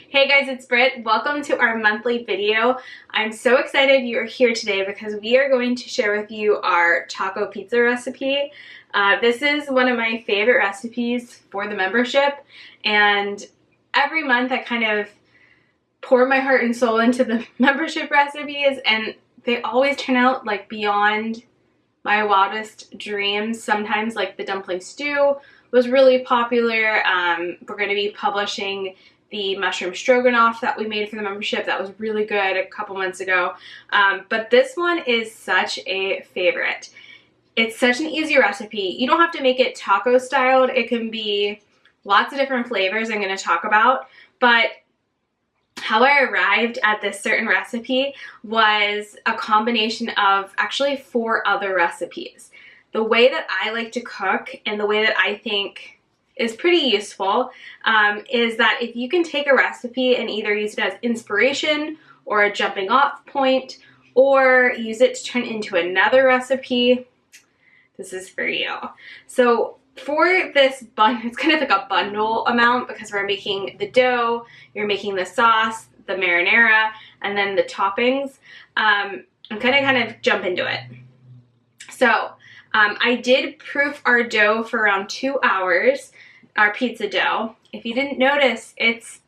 Hey guys, it's Britt. Welcome to our monthly video. I'm so excited you're here today because we are going to share with you our taco pizza recipe. This is one of my favorite recipes for the membership, and every month I kind of pour my heart and soul into the membership recipes, and they always turn out like beyond my wildest dreams. Sometimes like the dumpling stew was really popular. We're going to be publishing the mushroom stroganoff that we made for the membership. That was really good a couple months ago. But this one is such a favorite. It's such an easy recipe. You don't have to make it taco styled. It can be lots of different flavors I'm going to talk about. But how I arrived at this certain recipe was a combination of actually 4 other recipes. The way that I like to cook and the way that I think is pretty useful is that if you can take a recipe and either use it as inspiration or a jumping off point, or use it to turn into another recipe, this is for you. So for this it's kind of like a bundle amount because we're making the dough, you're making the sauce, the marinara, and then the toppings. I'm kind of jump into it. So I did proof our dough for around 2 hours, our pizza dough. If you didn't notice, it's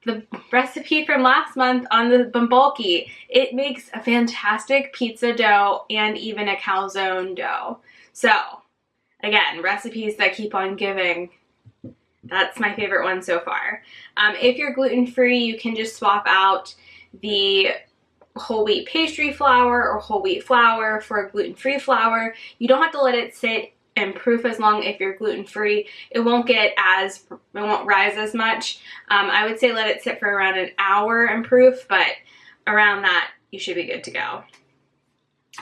the recipe from last month on the Bumbalki. It makes a fantastic pizza dough and even a calzone dough. So again, recipes that keep on giving. That's my favorite one so far. If you're gluten-free, you can just swap out the whole wheat pastry flour or whole wheat flour for a gluten-free flour. You don't have to let it sit and proof as long if you're gluten-free. It won't rise as much. I would say let it sit for around an hour and proof, but around that you should be good to go.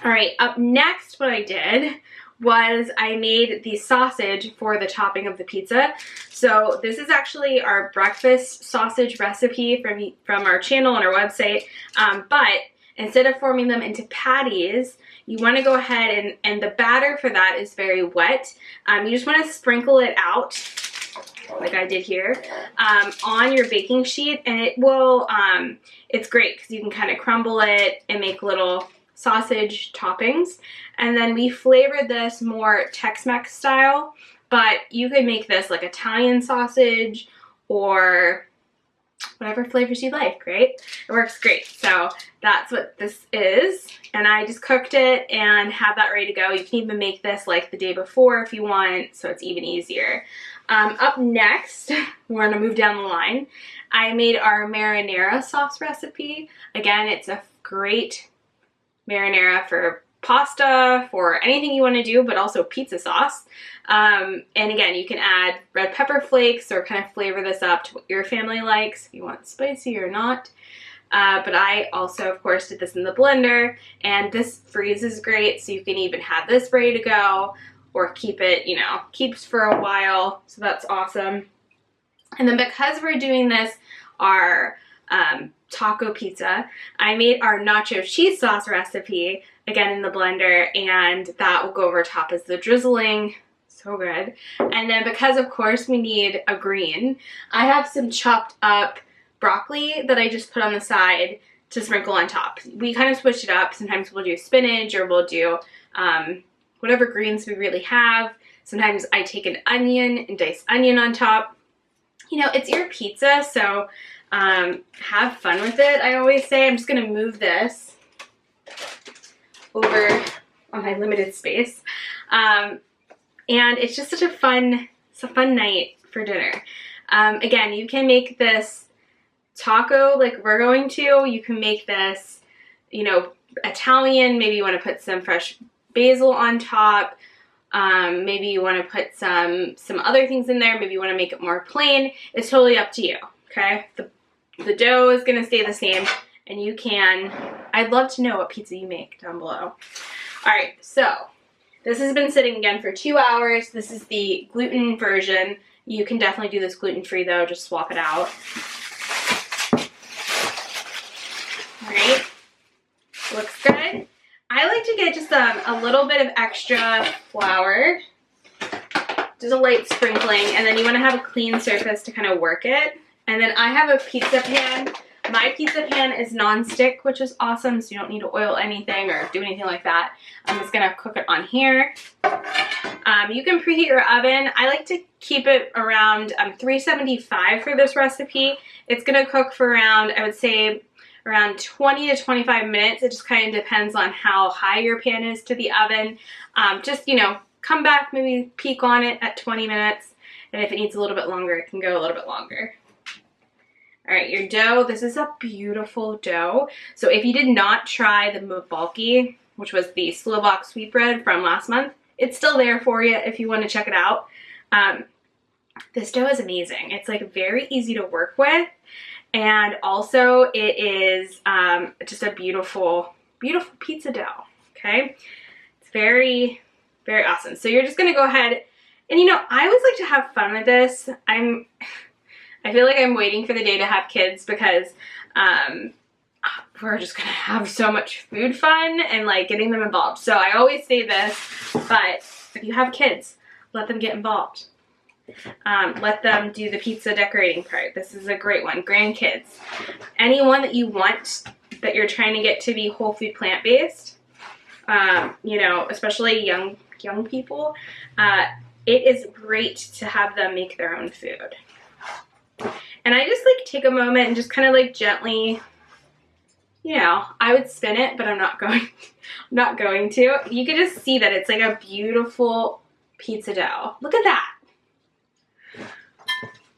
All right, up next what I did was I made the sausage for the topping of the pizza. So this is actually our breakfast sausage recipe from our channel on our website, but instead of forming them into patties, you want to go ahead and the batter for that is very wet. You just want to sprinkle it out like I did here on your baking sheet, and it will, it's great because you can kind of crumble it and make little sausage toppings. And then we flavored this more Tex-Mex style, but you could make this like Italian sausage or whatever flavors you like, right? It works great. So that's what this is. And I just cooked it and have that ready to go. You can even make this like the day before if you want, so it's even easier. Up next, we're gonna move down the line. I made our marinara sauce recipe. Again, it's a great marinara for pasta, for anything you want to do, but also pizza sauce. And again, you can add red pepper flakes or kind of flavor this up to what your family likes, if you want spicy or not. But I also, of course, did this in the blender, and this freezes great, so you can even have this ready to go or keep it, keeps for a while, so that's awesome. And then because we're doing this, our taco pizza, I made our nacho cheese sauce recipe again in the blender, and that will go over top as the drizzling. So good. And then because of course we need a green, I have some chopped up broccoli that I just put on the side to sprinkle on top. We kind of switch it up. Sometimes we'll do spinach or we'll do whatever greens we really have. Sometimes I take an onion and dice onion on top. It's your pizza, so have fun with it, I always say. I'm just going to move this over on my limited space. And it's just such a fun night for dinner. Again, you can make this taco like we're going to. You can make this, Italian. Maybe you want to put some fresh basil on top. Maybe you want to put some other things in there. Maybe you want to make it more plain. It's totally up to you, okay? The dough is going to stay the same, and you can, I'd love to know what pizza you make down below. All right, so this has been sitting again for 2 hours. This is the gluten version. You can definitely do this gluten-free though, just swap it out. All right, looks good. I like to get just a little bit of extra flour, just a light sprinkling, and then you want to have a clean surface to kind of work it. And then I have a pizza pan. My pizza pan is non-stick, which is awesome, so you don't need to oil anything or do anything like that. I'm just gonna cook it on here. You can preheat your oven. I like to keep it around 375 for this recipe. It's gonna cook for around, I would say, around 20 to 25 minutes. It just kind of depends on how high your pan is to the oven. Just, you know, come back, maybe peek on it at 20 minutes. And if it needs a little bit longer, it can go a little bit longer. All right, your dough, this is a beautiful dough. So if you did not try the Mbalki, which was the Slovak sweetbread from last month, it's still there for you if you want to check it out. This dough is amazing. It's like very easy to work with. And also it is just a beautiful, beautiful pizza dough, okay? It's very, very awesome. So you're just gonna go ahead and, you know, I always like to have fun with this. I feel like I'm waiting for the day to have kids because we're just gonna have so much food fun and like getting them involved. So I always say this, but if you have kids, let them get involved. Let them do the pizza decorating part. This is a great one. Grandkids. Anyone that you want that you're trying to get to be whole food plant-based, you know, especially young people, it is great to have them make their own food. And I just like take a moment and just kind of like gently, you know, I would spin it, but I'm not going to. You can just see that it's like a beautiful pizza dough. Look at that.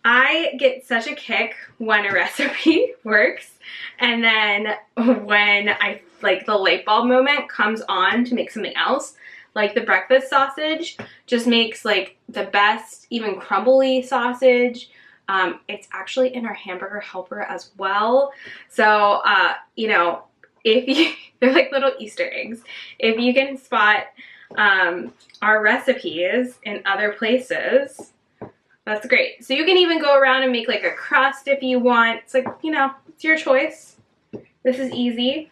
I get such a kick when a recipe works, and then when I like the light bulb moment comes on to make something else, like the breakfast sausage just makes like the best, even crumbly sausage. It's actually in our hamburger helper as well. So, you know, if you, they're like little Easter eggs. If you can spot our recipes in other places, that's great. So you can even go around and make like a crust if you want. It's like, you know, it's your choice. This is easy.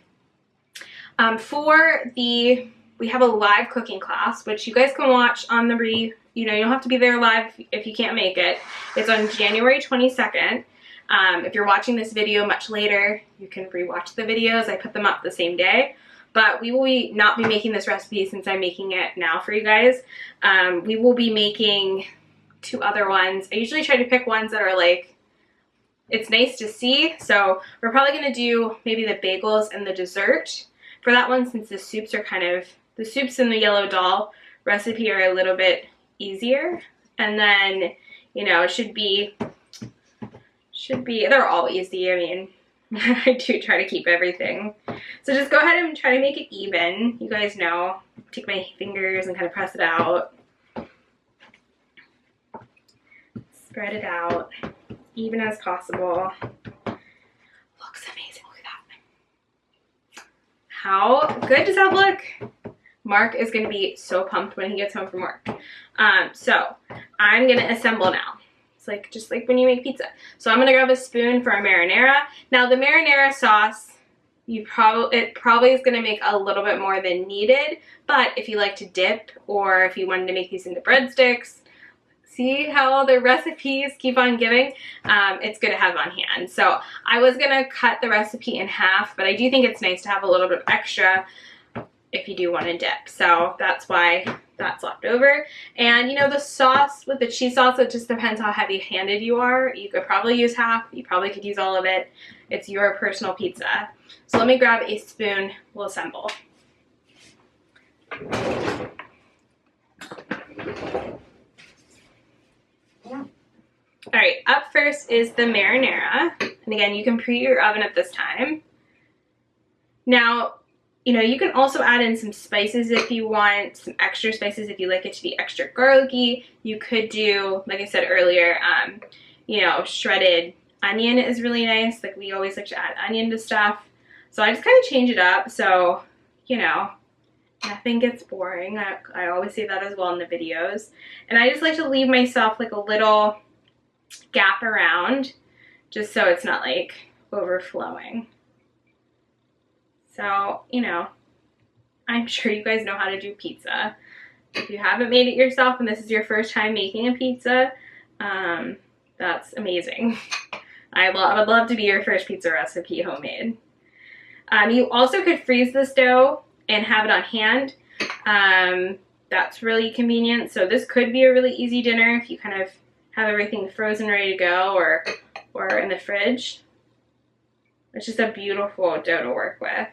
We have a live cooking class, which you guys can watch on the you know, you don't have to be there live if you can't make it. It's on January 22nd. If you're watching this video much later, you can rewatch the videos. I put them up the same day. But we will not be making this recipe since I'm making it now for you guys. We will be making 2 other ones. I usually try to pick ones that are like, it's nice to see. So we're probably gonna do maybe the bagels and the dessert for that one, since the soups are kind of, the soups in the yellow doll recipe are a little bit easier. And then, you know, it should be, they're all easy. I mean, I do try to keep everything. So just go ahead and try to make it even. You guys know, take my fingers and kind of press it out. Spread it out, even as possible. Looks amazing, look at that. How good does that look? Mark is gonna be so pumped when he gets home from work. So I'm gonna assemble now. It's like, just like when you make pizza. So I'm gonna grab a spoon for our marinara. Now the marinara sauce, it probably is gonna make a little bit more than needed, but if you like to dip, or if you wanted to make these into breadsticks, see how the recipes keep on giving? It's good to have on hand. So I was gonna cut the recipe in half, but I do think it's nice to have a little bit of extra if you do want to dip. So that's why that's left over. And you know, the sauce with the cheese sauce, it just depends how heavy-handed you are. You could probably use half, you probably could use all of it. It's your personal pizza. So let me grab a spoon, we'll assemble. All right, up first is the marinara. And again, you can preheat your oven at this time. Now, you know, you can also add in some spices if you want, some extra spices if you like it to be extra garlicky. You could do, like I said earlier, you know, shredded onion is really nice. Like we always like to add onion to stuff. So I just kind of change it up so, you know, nothing gets boring. I always say that as well in the videos. And I just like to leave myself like a little gap around just so it's not like overflowing. So, you know, I'm sure you guys know how to do pizza. If you haven't made it yourself and this is your first time making a pizza, that's amazing. I would love to be your first pizza recipe homemade. You also could freeze this dough and have it on hand. That's really convenient. So this could be a really easy dinner if you kind of have everything frozen ready to go or in the fridge. It's just a beautiful dough to work with.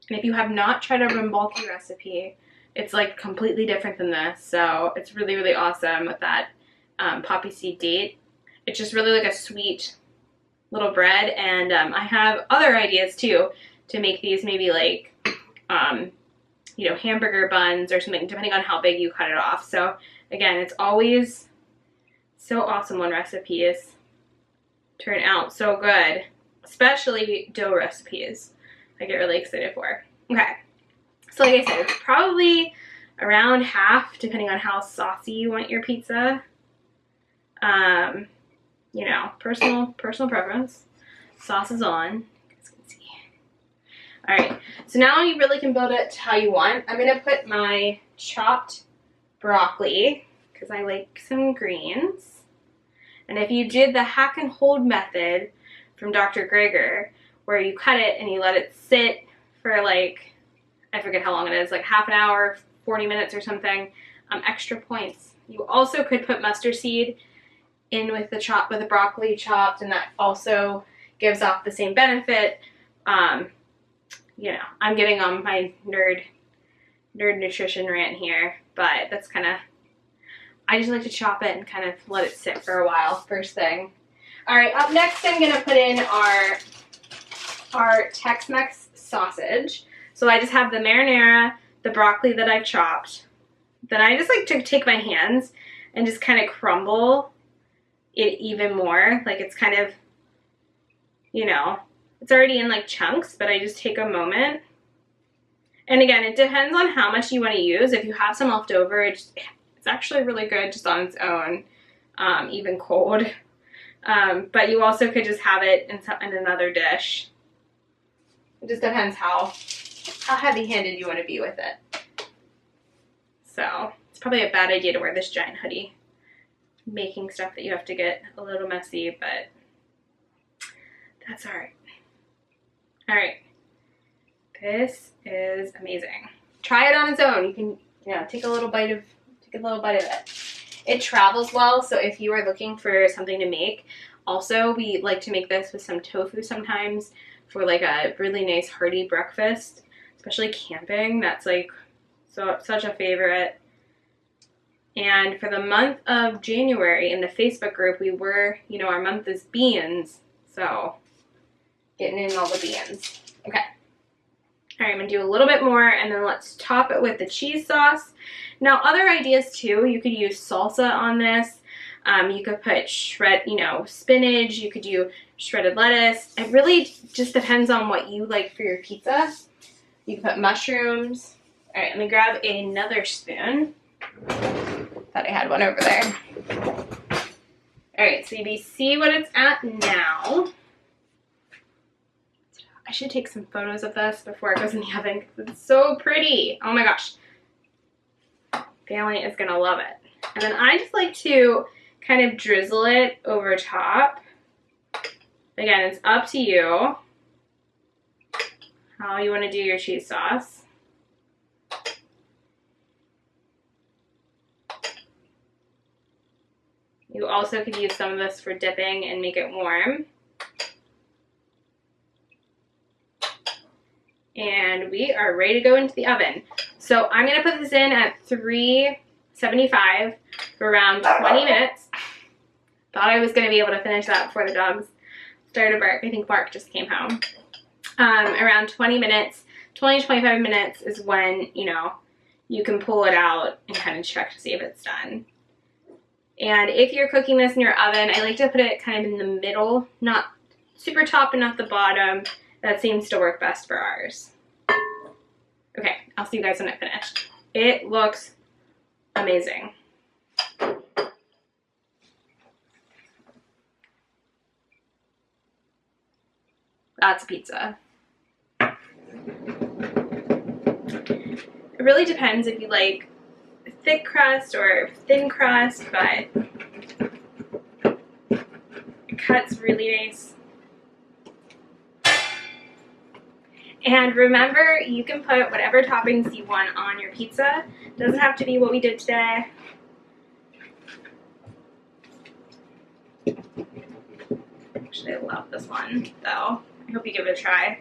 And if you have not tried a rambolki recipe, it's like completely different than this. So it's really, really awesome with that poppy seed date. It's just really like a sweet little bread. And I have other ideas too to make these, maybe like, you know, hamburger buns or something, depending on how big you cut it off. So again, it's always so awesome when recipes turn out so good, especially dough recipes. I get really excited for. Okay, so like I said, it's probably around half, depending on how saucy you want your pizza. You know, personal preference. Sauce is on. You guys can see. All right, so now you really can build it how you want. I'm gonna put my chopped broccoli because I like some greens. And if you did the hack and hold method from Dr. Greger, where you cut it and you let it sit for like, I forget how long it is, like half an hour, 40 minutes or something, extra points. You also could put mustard seed in with the broccoli chopped, and that also gives off the same benefit. You know, I'm getting on my nerd nutrition rant here, but that's kind of, I just like to chop it and kind of let it sit for a while first thing. All right, up next I'm gonna put in our Tex-Mex sausage. So I just have the marinara, the broccoli that I've chopped. Then I just like to take my hands and just kind of crumble it even more. Like it's kind of, you know, it's already in like chunks, but I just take a moment. And again, it depends on how much you want to use. If you have some left over, it's actually really good just on its own, even cold. But you also could just have it in another dish. It just depends how heavy-handed you want to be with it. So it's probably a bad idea to wear this giant hoodie, making stuff that you have to get a little messy, but that's all right. All right, this is amazing. Try it on its own. You can, you know, take a little bite of it. It travels well, so if you are looking for something to make, also we like to make this with some tofu sometimes for like a really nice hearty breakfast, especially camping. That's like such a favorite. And for the month of January in the Facebook group, we were, you know, our month is beans, so getting in all the beans. Okay. All right, I'm gonna do a little bit more and then let's top it with the cheese sauce. Now, other ideas too, you could use salsa on this. You could put spinach, you could do shredded lettuce. It really just depends on what you like for your pizza. You can put mushrooms. All right, let me grab another spoon. Thought I had one over there. All right, so you see what it's at now. I should take some photos of this before it goes in the oven because it's so pretty. Oh my gosh. Family is gonna love it. And then I just like to kind of drizzle it over top. Again, it's up to you how you want to do your cheese sauce. You also could use some of this for dipping and make it warm. And we are ready to go into the oven. So I'm gonna put this in at 375 for around 20 minutes. Thought I was gonna be able to finish that before the dogs started to bark. I think Bark just came home. Around 20 minutes, 20 to 25 minutes is when, you know, you can pull it out and kind of check to see if it's done. And if you're cooking this in your oven, I like to put it kind of in the middle, not super top and not the bottom. That seems to work best for ours. Okay, I'll see you guys when I finish. It looks amazing. That's pizza. It really depends if you like thick crust or thin crust, but cuts really nice. And remember, you can put whatever toppings you want on your pizza. It doesn't have to be what we did today. Actually, I love this one, though. I hope you give it a try.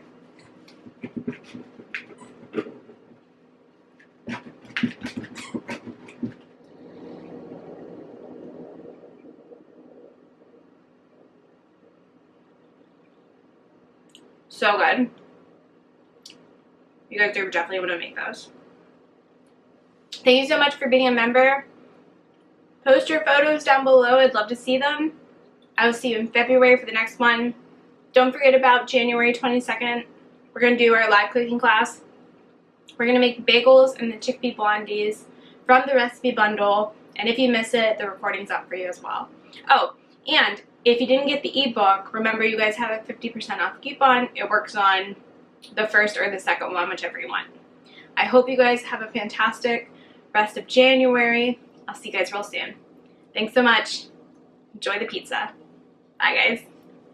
So good. You guys are definitely able to make those. Thank you so much for being a member. Post your photos down below. I'd love to see them. I will see you in February for the next one. Don't forget about January 22nd. We're going to do our live cooking class. We're going to make bagels and the chickpea blondies from the recipe bundle. And if you miss it, the recording's up for you as well. Oh, and if you didn't get the ebook, remember you guys have a 50% off coupon. It works on the first or the second one, whichever you want. I hope you guys have a fantastic rest of January. I'll see you guys real soon. Thanks so much. Enjoy the pizza. Bye, guys.